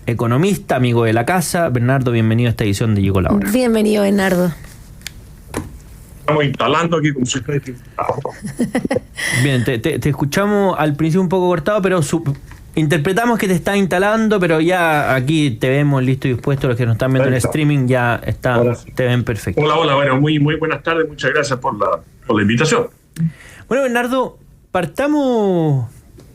economista, amigo de la casa. Bernardo, bienvenido a esta edición de Llegó la Hora. Bienvenido, Bernardo. Estamos instalando aquí como si fuera. Bien, te escuchamos al principio un poco cortado, pero interpretamos que te estás instalando, pero ya aquí te vemos listo y dispuesto. Los que nos están viendo en streaming ya sí. Te ven perfecto. Hola, bueno, muy buenas tardes, muchas gracias por la invitación. Bueno, Bernardo, partamos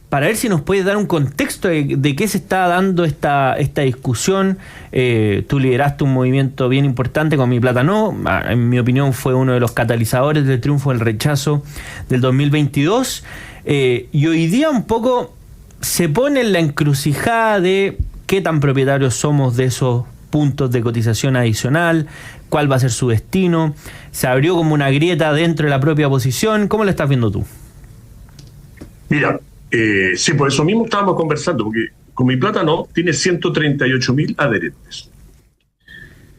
para ver si nos puedes dar un contexto de qué se está dando esta discusión. Tú lideraste un movimiento bien importante con Mi Plata No. En mi opinión fue uno de los catalizadores del triunfo del rechazo del 2022. Y hoy día un poco se pone en la encrucijada de qué tan propietarios somos de esos puntos de cotización adicional, cuál va a ser su destino. Se abrió como una grieta dentro de la propia oposición. ¿Cómo lo estás viendo tú? Mira, sí, por eso mismo estábamos conversando, porque con Mi Plata No tiene 138.000 adherentes,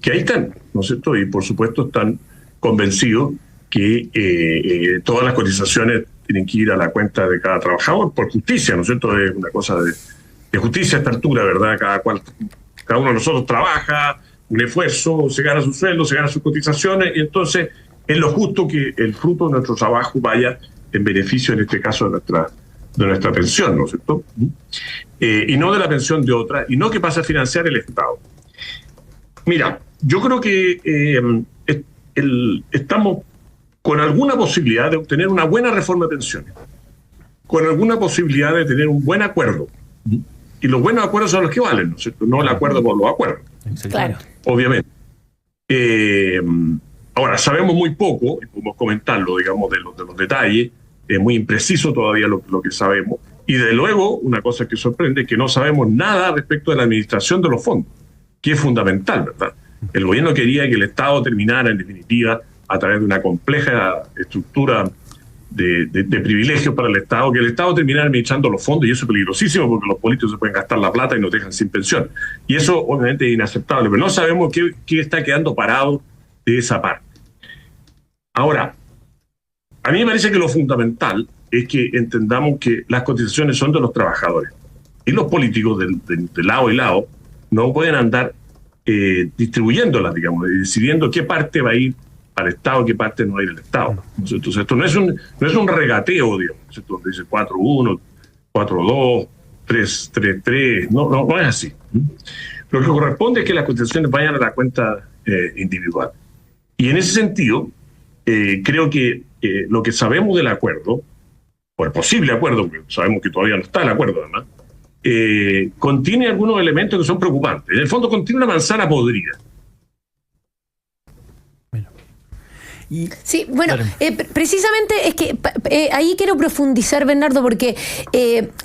que ahí están, ¿no es cierto? Y por supuesto están convencidos que todas las cotizaciones tienen que ir a la cuenta de cada trabajador por justicia, ¿no es cierto? Es una cosa de justicia a esta altura, ¿verdad? Cada uno de nosotros trabaja, un esfuerzo, se gana su sueldo, se gana sus cotizaciones, y entonces es lo justo que el fruto de nuestro trabajo vaya en beneficio, en este caso, de nuestra pensión, ¿no es cierto? Y no de la pensión de otra, y no que pase a financiar el Estado. Mira, yo creo que estamos con alguna posibilidad de obtener una buena reforma de pensiones, con alguna posibilidad de tener un buen acuerdo. Y los buenos acuerdos son los que valen, ¿no es cierto? No el acuerdo por los acuerdos. Claro. Obviamente. Ahora, sabemos muy poco, y podemos comentarlo, digamos, de los detalles. Es muy impreciso todavía lo que sabemos. Y de luego, una cosa que sorprende es que no sabemos nada respecto de la administración de los fondos, que es fundamental, ¿verdad? El gobierno quería que el Estado terminara, en definitiva, a través de una compleja estructura de privilegios para el Estado, que el Estado terminara administrando los fondos, y eso es peligrosísimo porque los políticos se pueden gastar la plata y nos dejan sin pensión. Y eso obviamente es inaceptable, pero no sabemos qué está quedando parado de esa parte. Ahora, a mí me parece que lo fundamental es que entendamos que las cotizaciones son de los trabajadores, y los políticos de lado y lado no pueden andar distribuyéndolas, digamos, y decidiendo qué parte va a ir al Estado, qué parte no va a ir al Estado. Entonces, esto no es un regateo, digamos, donde dice 4-1, 4-2, 3-3-3, no es así. Lo que corresponde es que las cotizaciones vayan a la cuenta individual. Y en ese sentido, creo que lo que sabemos del acuerdo, o el posible acuerdo, porque sabemos que todavía no está el acuerdo además, contiene algunos elementos que son preocupantes. En el fondo contiene una manzana podrida. Sí, bueno, precisamente es que ahí quiero profundizar, Bernardo, porque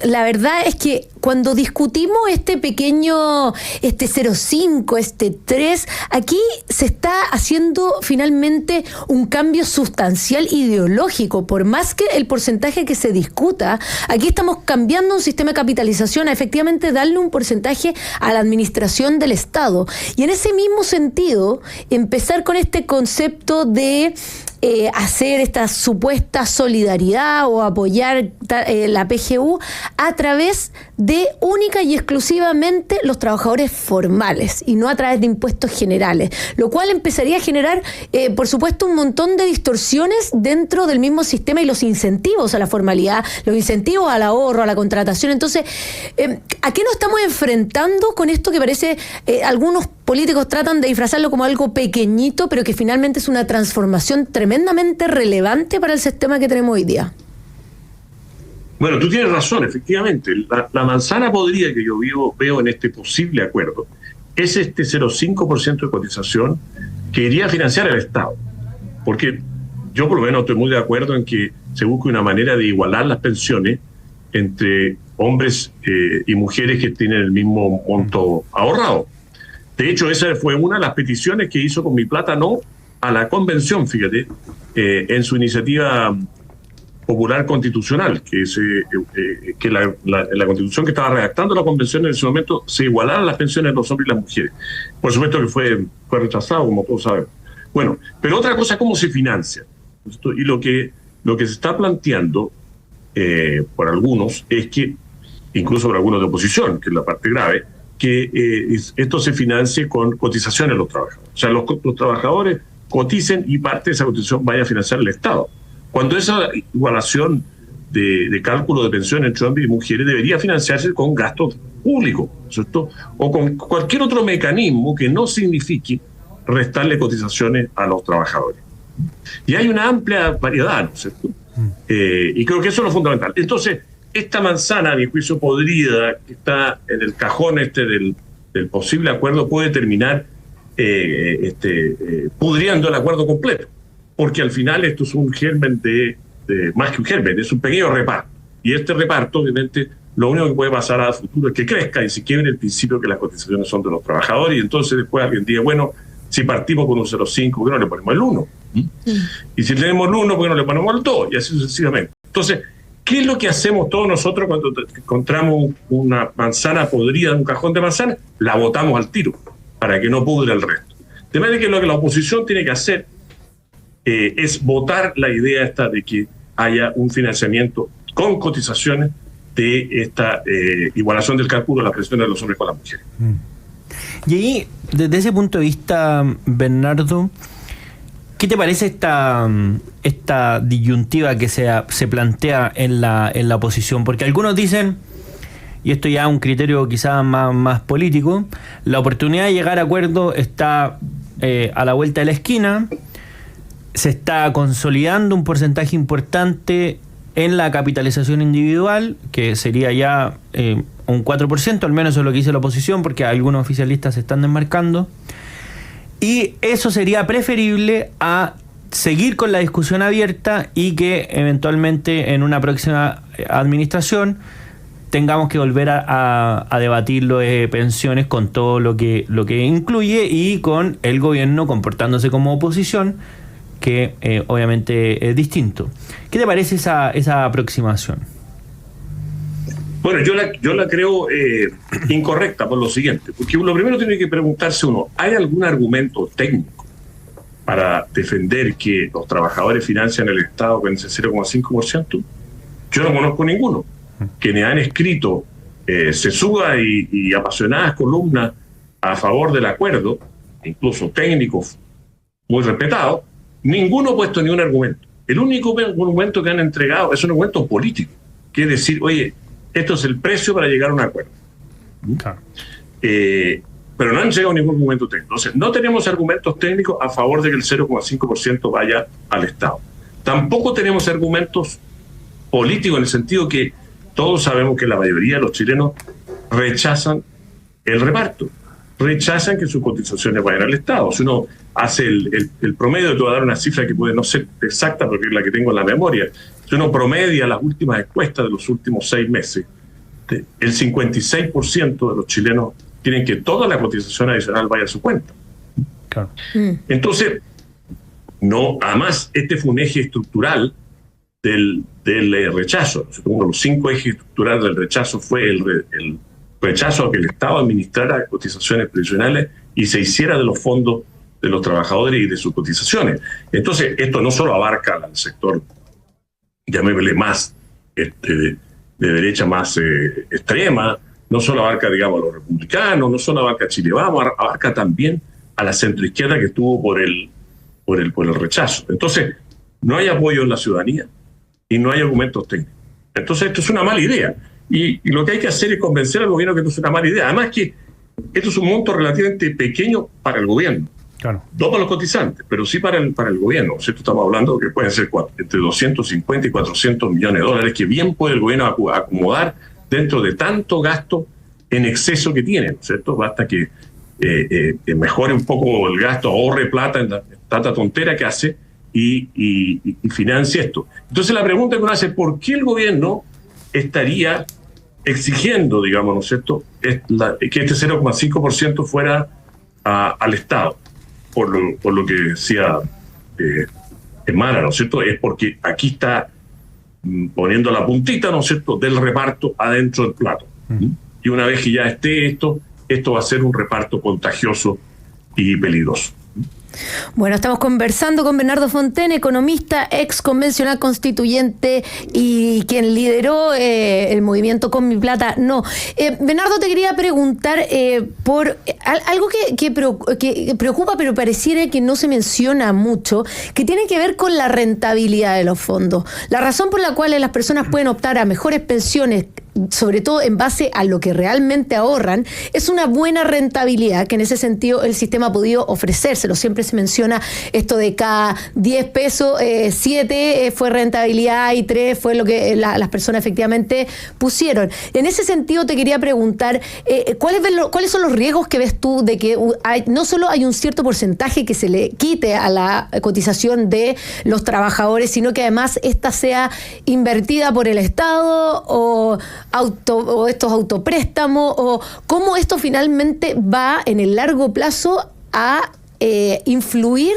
la verdad es que cuando discutimos este 0,5, este 3, aquí se está haciendo finalmente un cambio sustancial ideológico. Por más que el porcentaje que se discuta, aquí estamos cambiando un sistema de capitalización a efectivamente darle un porcentaje a la administración del Estado. Y en ese mismo sentido, empezar con este concepto de hacer esta supuesta solidaridad o apoyar la PGU a través de única y exclusivamente los trabajadores formales y no a través de impuestos generales, lo cual empezaría a generar, por supuesto, un montón de distorsiones dentro del mismo sistema y los incentivos a la formalidad, los incentivos al ahorro, a la contratación. Entonces, ¿a qué nos estamos enfrentando con esto que parece, algunos políticos tratan de disfrazarlo como algo pequeñito, pero que finalmente es una transformación tremendamente relevante para el sistema que tenemos hoy día? Bueno, tú tienes razón, efectivamente. La manzana podrida que yo veo en este posible acuerdo es este 0,5% de cotización que iría a financiar el Estado. Porque yo por lo menos estoy muy de acuerdo en que se busque una manera de igualar las pensiones entre hombres y mujeres que tienen el mismo monto ahorrado. De hecho, esa fue una de las peticiones que hizo con Mi Plata No a la convención, fíjate, en su iniciativa popular constitucional, que la constitución que estaba redactando la convención en ese momento se igualaran las pensiones de los hombres y las mujeres. Por supuesto que fue rechazado, como todos sabemos. Bueno, pero otra cosa es cómo se financia. Y lo que se está planteando por algunos es que, incluso por algunos de oposición, que es la parte grave, que esto se financie con cotizaciones de los trabajadores. O sea, los trabajadores coticen y parte de esa cotización vaya a financiar el Estado. Cuando esa igualación de cálculo de pensiones entre hombres y mujeres debería financiarse con gastos públicos, ¿cierto? O con cualquier otro mecanismo que no signifique restarle cotizaciones a los trabajadores. Y hay una amplia variedad, ¿no es cierto? Y creo que eso es lo fundamental. Entonces, esta manzana, a mi juicio podrida, que está en el cajón del posible acuerdo, puede terminar pudriendo el acuerdo completo. Porque al final esto es un germen más que un germen, es un pequeño reparto. Y este reparto, obviamente, lo único que puede pasar al futuro es que crezca y se quiebre el principio que las cotizaciones son de los trabajadores, y entonces después alguien diga, bueno, si partimos con un 0,5, ¿por qué no le ponemos el 1? Y si tenemos el 1, ¿por qué no le ponemos el 2? Y así sucesivamente. Entonces, ¿qué es lo que hacemos todos nosotros cuando encontramos una manzana podrida en un cajón de manzanas? La botamos al tiro, para que no pudre el resto. De manera que lo que la oposición tiene que hacer es votar la idea esta de que haya un financiamiento con cotizaciones de esta igualación del cálculo de las pensiones de los hombres con las mujeres. Y ahí, desde ese punto de vista, Bernardo, ¿qué te parece esta disyuntiva que se plantea en la oposición? Porque algunos dicen, y esto ya es un criterio quizás más político, la oportunidad de llegar a acuerdo está a la vuelta de la esquina, se está consolidando un porcentaje importante en la capitalización individual, que sería ya un 4%, al menos eso es lo que dice la oposición, porque algunos oficialistas se están desmarcando, y eso sería preferible a seguir con la discusión abierta y que eventualmente en una próxima administración tengamos que volver a debatir lo de pensiones con todo lo que incluye, y con el gobierno comportándose como oposición, que obviamente es distinto. ¿Qué te parece esa aproximación? Bueno, yo la creo incorrecta por lo siguiente, porque lo primero tiene que preguntarse uno, ¿hay algún argumento técnico para defender que los trabajadores financian el Estado con ese 0,5%? Yo no conozco ninguno. Quienes han escrito sesudas y apasionadas columnas a favor del acuerdo, incluso técnicos muy respetados, ninguno ha puesto ni un argumento. El único argumento que han entregado es un argumento político, que es decir, oye, esto es el precio para llegar a un acuerdo. Claro. Pero no han llegado a ningún argumento técnico. Entonces, no tenemos argumentos técnicos a favor de que el 0,5% vaya al Estado. Tampoco tenemos argumentos políticos, en el sentido que todos sabemos que la mayoría de los chilenos rechazan el reparto, rechazan que sus cotizaciones vayan al Estado. Si uno hace el promedio, te voy a dar una cifra que puede no ser exacta porque es la que tengo en la memoria. Si uno promedia las últimas encuestas de los últimos 6 meses, el 56% de los chilenos quieren que toda la cotización adicional vaya a su cuenta. Claro. Entonces, además, este fue un eje estructural del rechazo. Uno de los 5 ejes estructurales del rechazo fue el rechazo a que el Estado administrara cotizaciones previsionales y se hiciera de los fondos de los trabajadores y de sus cotizaciones. Entonces, esto no solo abarca al sector, llamémosle más de derecha más extrema, no solo abarca, digamos, a los republicanos, no solo abarca a Chile Vamos, abarca también a la centroizquierda que estuvo por el rechazo. Entonces, no hay apoyo en la ciudadanía y no hay argumentos técnicos. Entonces, esto es una mala idea. Y lo que hay que hacer es convencer al gobierno que esto es una mala idea. Además que esto es un monto relativamente pequeño para el gobierno. Claro. No para los cotizantes, pero sí para el gobierno. O sea, estamos hablando que pueden ser entre 250 y 400 millones de dólares que bien puede el gobierno acomodar dentro de tanto gasto en exceso que tiene, ¿no es cierto? Basta que mejore un poco el gasto, ahorre plata en tanta tontera que hace y financie esto. Entonces la pregunta que uno hace, ¿por qué el gobierno estaría exigiendo, digamos, ¿no es cierto?, que este 0,5% fuera al Estado? Por lo que decía Mara, ¿no es cierto? Es porque aquí está poniendo la puntita, ¿no es cierto?, del reparto adentro del plato. Y una vez que ya esté esto va a ser un reparto contagioso y peligroso. Bueno, estamos conversando con Bernardo Fontaine, economista, ex convencional constituyente y quien lideró el movimiento Con Mi Plata No. Bernardo, te quería preguntar por algo que preocupa, pero pareciera que no se menciona mucho, que tiene que ver con la rentabilidad de los fondos. La razón por la cual las personas pueden optar a mejores pensiones, sobre todo en base a lo que realmente ahorran, es una buena rentabilidad, que en ese sentido el sistema ha podido ofrecérselo. Siempre se menciona esto de cada 10 pesos, 7 fue rentabilidad y 3 fue lo que las personas efectivamente pusieron. En ese sentido te quería preguntar, ¿cuáles son los riesgos que ves tú de que no solo hay un cierto porcentaje que se le quite a la cotización de los trabajadores, sino que además esta sea invertida por el Estado o estos autopréstamos, o cómo esto finalmente va en el largo plazo a influir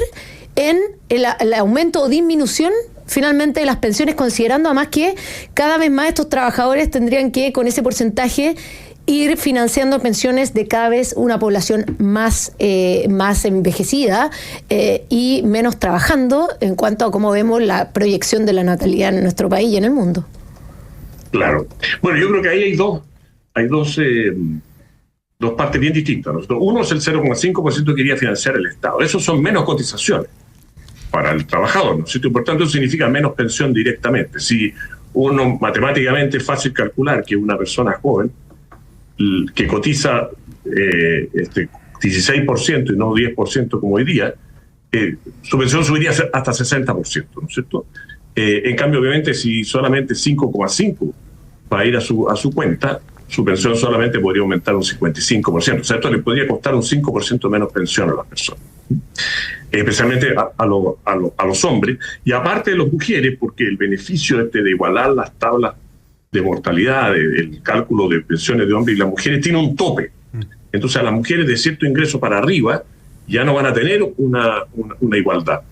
en el aumento o disminución finalmente de las pensiones, considerando además que cada vez más estos trabajadores tendrían que, con ese porcentaje, ir financiando pensiones de cada vez una población más envejecida y menos trabajando en cuanto a cómo vemos la proyección de la natalidad en nuestro país y en el mundo? Claro. Bueno, yo creo que ahí hay dos partes bien distintas, ¿no? Uno es el 0,5% que iría a financiar el Estado. Esos son menos cotizaciones para el trabajador, ¿no es cierto? Por tanto, eso significa menos pensión directamente. Si uno matemáticamente es fácil calcular que una persona joven que cotiza 16% y no 10% como hoy día, su pensión subiría hasta 60%, ¿no es cierto? En cambio, obviamente, si solamente 5,5 va a ir a su cuenta, su pensión solamente podría aumentar un 55%. O sea, esto le podría costar un 5% menos pensión a las personas, especialmente a los hombres, y aparte de las mujeres, porque el beneficio de igualar las tablas de mortalidad, el cálculo de pensiones de hombres y las mujeres, tiene un tope. Entonces, a las mujeres de cierto ingreso para arriba ya no van a tener una igualdad.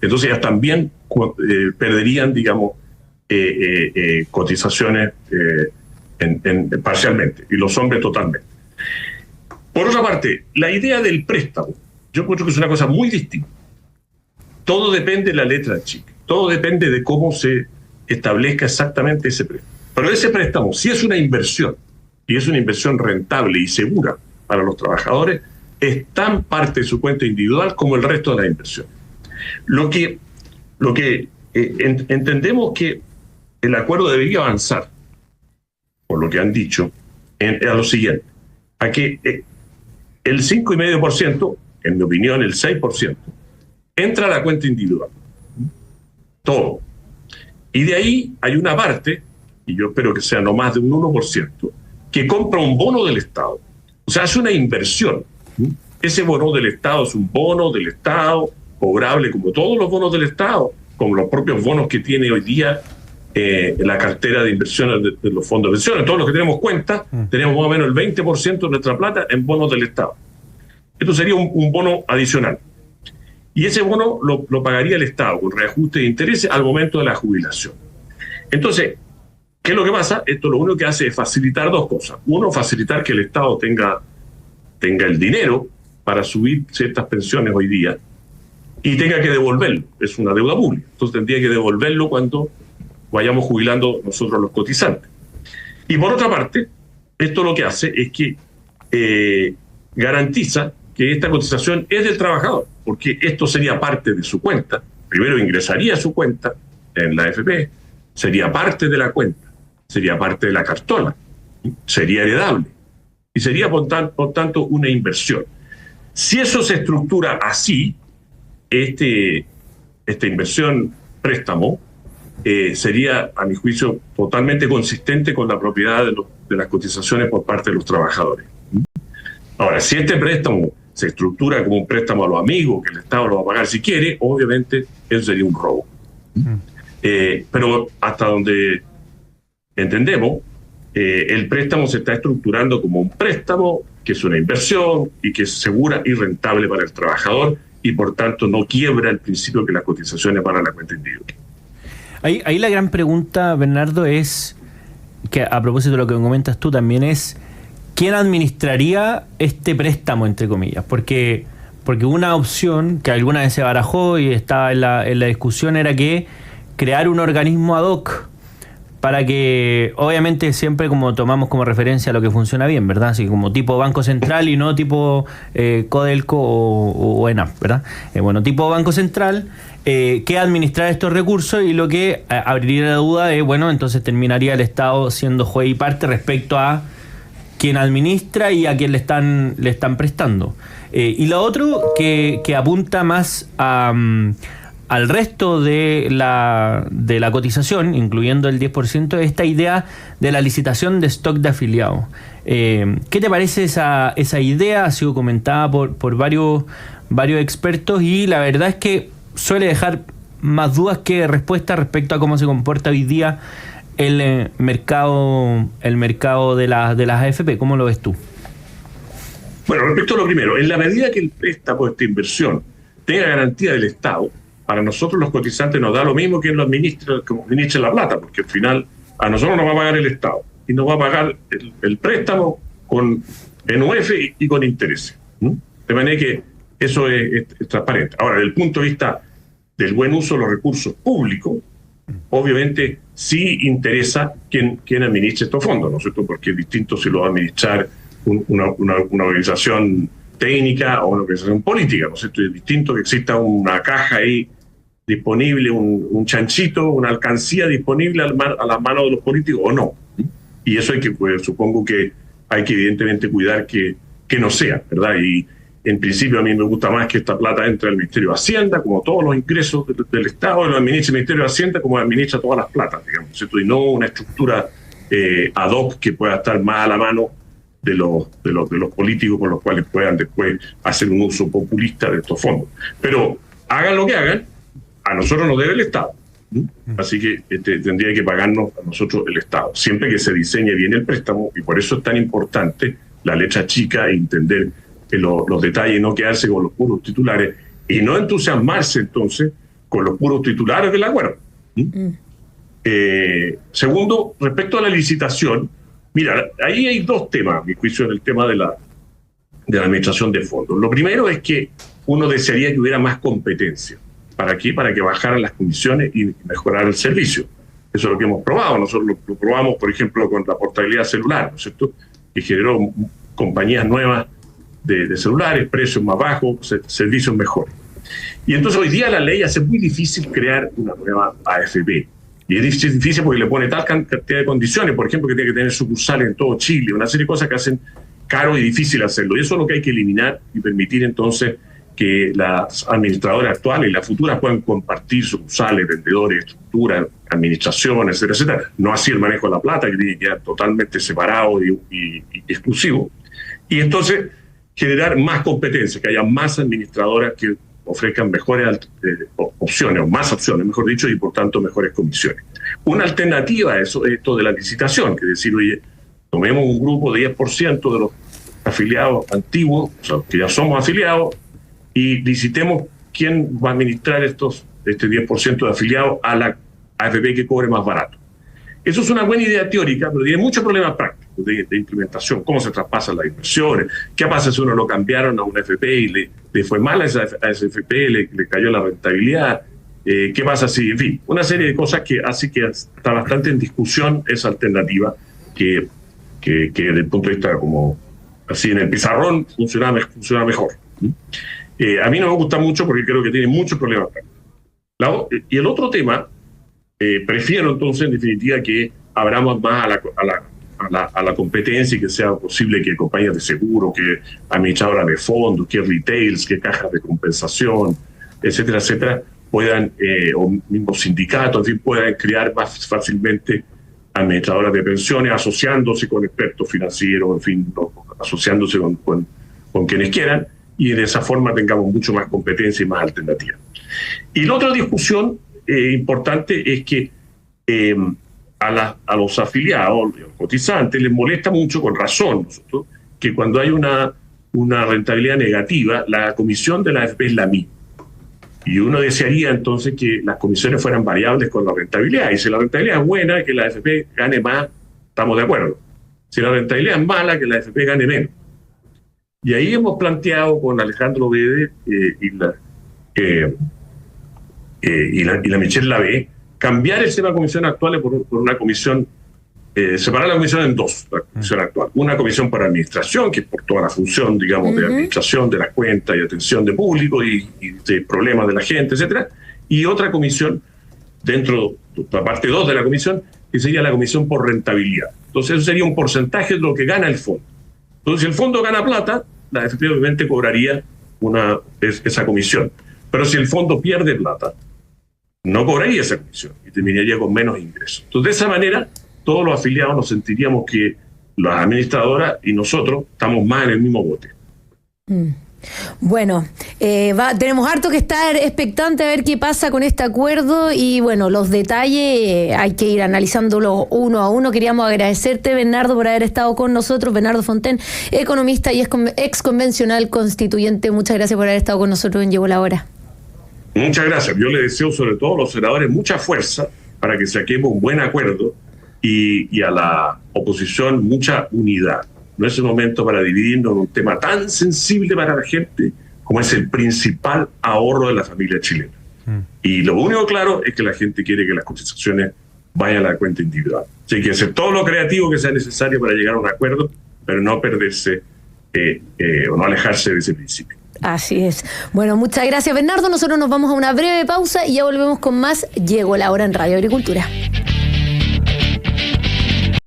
Entonces, ellas también perderían, digamos, cotizaciones parcialmente, y los hombres totalmente. Por otra parte, la idea del préstamo, yo creo que es una cosa muy distinta. Todo depende de la letra chica, todo depende de cómo se establezca exactamente ese préstamo. Pero ese préstamo, si es una inversión, y es una inversión rentable y segura para los trabajadores, es tan parte de su cuenta individual como el resto de la inversión. Lo que entendemos que el acuerdo debería avanzar, por lo que han dicho, a lo siguiente, a que el 5,5%, en mi opinión el 6%, entra a la cuenta individual. Todo. Y de ahí hay una parte, y yo espero que sea no más de un 1%, que compra un bono del Estado. O sea, hace una inversión. Ese bono del Estado es un bono del Estado, cobrable como todos los bonos del Estado, como los propios bonos que tiene hoy día la cartera de inversiones de los fondos de pensiones. Todos los que tenemos cuenta, tenemos más o menos el 20% de nuestra plata en bonos del Estado. Esto sería un bono adicional. Y ese bono lo pagaría el Estado con reajuste de intereses al momento de la jubilación. Entonces, ¿qué es lo que pasa? Esto lo único que hace es facilitar dos cosas. Uno, facilitar que el Estado tenga el dinero para subir ciertas pensiones hoy día y tenga que devolverlo. Es una deuda pública. Entonces tendría que devolverlo cuando vayamos jubilando nosotros los cotizantes. Y por otra parte, esto lo que hace es que garantiza que esta cotización es del trabajador, porque esto sería parte de su cuenta. Primero ingresaría a su cuenta en la AFP, sería parte de la cuenta, sería parte de la cartola, sería heredable y sería por tanto una inversión. Si eso se estructura así, esta inversión préstamo sería, a mi juicio, totalmente consistente con la propiedad de las cotizaciones por parte de los trabajadores. Ahora, si este préstamo se estructura como un préstamo a los amigos, que el Estado lo va a pagar si quiere, obviamente eso sería un robo. Pero hasta donde entendemos, el préstamo se está estructurando como un préstamo, que es una inversión y que es segura y rentable para el trabajador, y por tanto no quiebra el principio que las cotizaciones van a la cuenta individual. Ahí la gran pregunta, Bernardo, es, que a propósito de lo que comentas tú también, es ¿quién administraría este préstamo, entre comillas? Porque Porque una opción que alguna vez se barajó y estaba en la discusión era que crear un organismo ad hoc para que, obviamente, siempre como tomamos como referencia lo que funciona bien, ¿verdad? Así como tipo Banco Central y no tipo Codelco o ENAP, ¿verdad? Bueno, tipo Banco Central, que administrar estos recursos, y lo que abriría la duda de, bueno, entonces terminaría el Estado siendo juez y parte respecto a quien administra y a quien le están prestando. Y lo otro que apunta más al resto de la cotización, incluyendo el 10%, esta idea de la licitación de stock de afiliados. ¿Qué te parece esa idea? Ha sido comentada por varios expertos, y la verdad es que suele dejar más dudas que respuestas respecto a cómo se comporta hoy día el mercado de las AFP. ¿Cómo lo ves tú? Bueno, respecto a lo primero, en la medida que el préstamo de esta inversión tenga garantía del Estado, para nosotros los cotizantes nos da lo mismo que administre la plata, porque al final a nosotros nos va a pagar el Estado y nos va a pagar el préstamo en UF y con intereses. De manera que eso es transparente. Ahora, desde el punto de vista del buen uso de los recursos públicos, obviamente sí interesa quién administre estos fondos, ¿no es cierto? Porque es distinto si lo va a administrar una organización técnica o una organización política, ¿no es cierto? Es distinto que exista una caja ahí disponible, un chanchito, una alcancía disponible a las manos de los políticos o no. Y eso hay que, pues, supongo que hay que evidentemente cuidar que no sea, ¿verdad? Y en principio a mí me gusta más que esta plata entre al Ministerio de Hacienda, como todos los ingresos del Estado, lo administra el Ministerio de Hacienda como administra todas las platas, digamos, ¿cierto? Y no una estructura ad hoc que pueda estar más a la mano de los políticos, con los cuales puedan después hacer un uso populista de estos fondos. Pero hagan lo que hagan, a nosotros nos debe el Estado. Así que tendría que pagarnos a nosotros el Estado, siempre que se diseñe bien el préstamo, y por eso es tan importante la letra chica e entender los detalles y no quedarse con los puros titulares y no entusiasmarse entonces con los puros titulares del acuerdo. Segundo, respecto a la licitación, mira, ahí hay dos temas, a mi juicio, en el tema de la administración de fondos. Lo primero es que uno desearía que hubiera más competencia. ¿Para qué? Para que bajaran las comisiones y mejorar el servicio. Eso es lo que hemos probado. Nosotros lo probamos, por ejemplo, con la portabilidad celular, ¿no es cierto? Que generó compañías nuevas de celulares, precios más bajos, servicios mejores. Y entonces hoy día la ley hace muy difícil crear una nueva AFP. Y es difícil porque le pone tal cantidad de condiciones, por ejemplo, que tiene que tener sucursales en todo Chile, una serie de cosas que hacen caro y difícil hacerlo. Y eso es lo que hay que eliminar y permitir entonces que las administradoras actuales y las futuras puedan compartir sucursales, vendedores, estructuras, administraciones, etcétera, etcétera. No así el manejo de la plata, que tiene que quedar totalmente separado y exclusivo. Y entonces generar más competencia, que haya más administradoras que ofrezcan mejores opciones, o más opciones, mejor dicho, y por tanto mejores comisiones. Una alternativa a eso es esto de la licitación, que es decir, oye, tomemos un grupo de 10% de los afiliados antiguos, o sea, que ya somos afiliados, y licitemos quién va a administrar este 10% de afiliados a la AFP que cobre más barato. Eso es una buena idea teórica, pero tiene muchos problemas prácticos de implementación. ¿Cómo se traspasan las inversiones? ¿Qué pasa si uno lo cambiaron a una AFP y le fue mal a esa AFP, le cayó la rentabilidad? ¿Qué pasa si, en fin, una serie de cosas que hace que está bastante en discusión esa alternativa que desde el punto de vista como así en el pizarrón funciona mejor. A mí no me gusta mucho porque creo que tiene muchos problemas prácticos. Y el otro tema, prefiero entonces en definitiva que abramos más a la competencia y que sea posible que compañías de seguro, que administradoras de fondos, que retails, que cajas de compensación, etcétera, etcétera, puedan, o mismos sindicatos, en fin, puedan crear más fácilmente administradoras de pensiones, asociándose con expertos financieros, en fin, asociándose con quienes quieran, y de esa forma tengamos mucho más competencia y más alternativas. Y la otra discusión importante es que a los afiliados, a los cotizantes, les molesta mucho, con razón, nosotros, que cuando hay una rentabilidad negativa, la comisión de la AFP es la misma. Y uno desearía entonces que las comisiones fueran variables con la rentabilidad. Y si la rentabilidad es buena, que la AFP gane más, estamos de acuerdo. Si la rentabilidad es mala, que la AFP gane menos. Y ahí hemos planteado con Alejandro Bede y la Michelle Lavé cambiar el sistema de comisiones actuales por una comisión, separar la comisión en dos, la comisión actual. Una comisión para administración, que es por toda la función, digamos, de administración de las cuentas y atención de público y de problemas de la gente, etcétera. Y otra comisión dentro de la parte 2 de la comisión, que sería la comisión por rentabilidad. Entonces eso sería un porcentaje de lo que gana el fondo. Entonces, si el fondo gana plata, efectivamente cobraría esa comisión. Pero si el fondo pierde plata, no cobraría esa comisión y terminaría con menos ingresos. Entonces, de esa manera, todos los afiliados nos sentiríamos que las administradoras y nosotros estamos más en el mismo bote. Bueno, tenemos harto que estar expectante a ver qué pasa con este acuerdo y bueno, los detalles hay que ir analizándolos uno a uno. Queríamos agradecerte, Bernardo, por haber estado con nosotros. Bernardo Fontaine, economista y ex convencional constituyente. Muchas gracias por haber estado con nosotros en Llegó la Hora. Muchas gracias. Yo le deseo sobre todo a los senadores mucha fuerza para que saquemos un buen acuerdo y a la oposición mucha unidad. No es el momento para dividirnos en un tema tan sensible para la gente como es el principal ahorro de la familia chilena. Y lo único claro es que la gente quiere que las cotizaciones vayan a la cuenta individual. Así que hacer todo lo creativo que sea necesario para llegar a un acuerdo, pero no perderse o no alejarse de ese principio. Así es. Bueno, muchas gracias, Bernardo. Nosotros nos vamos a una breve pausa y ya volvemos con más Llegó la Hora en Radio Agricultura.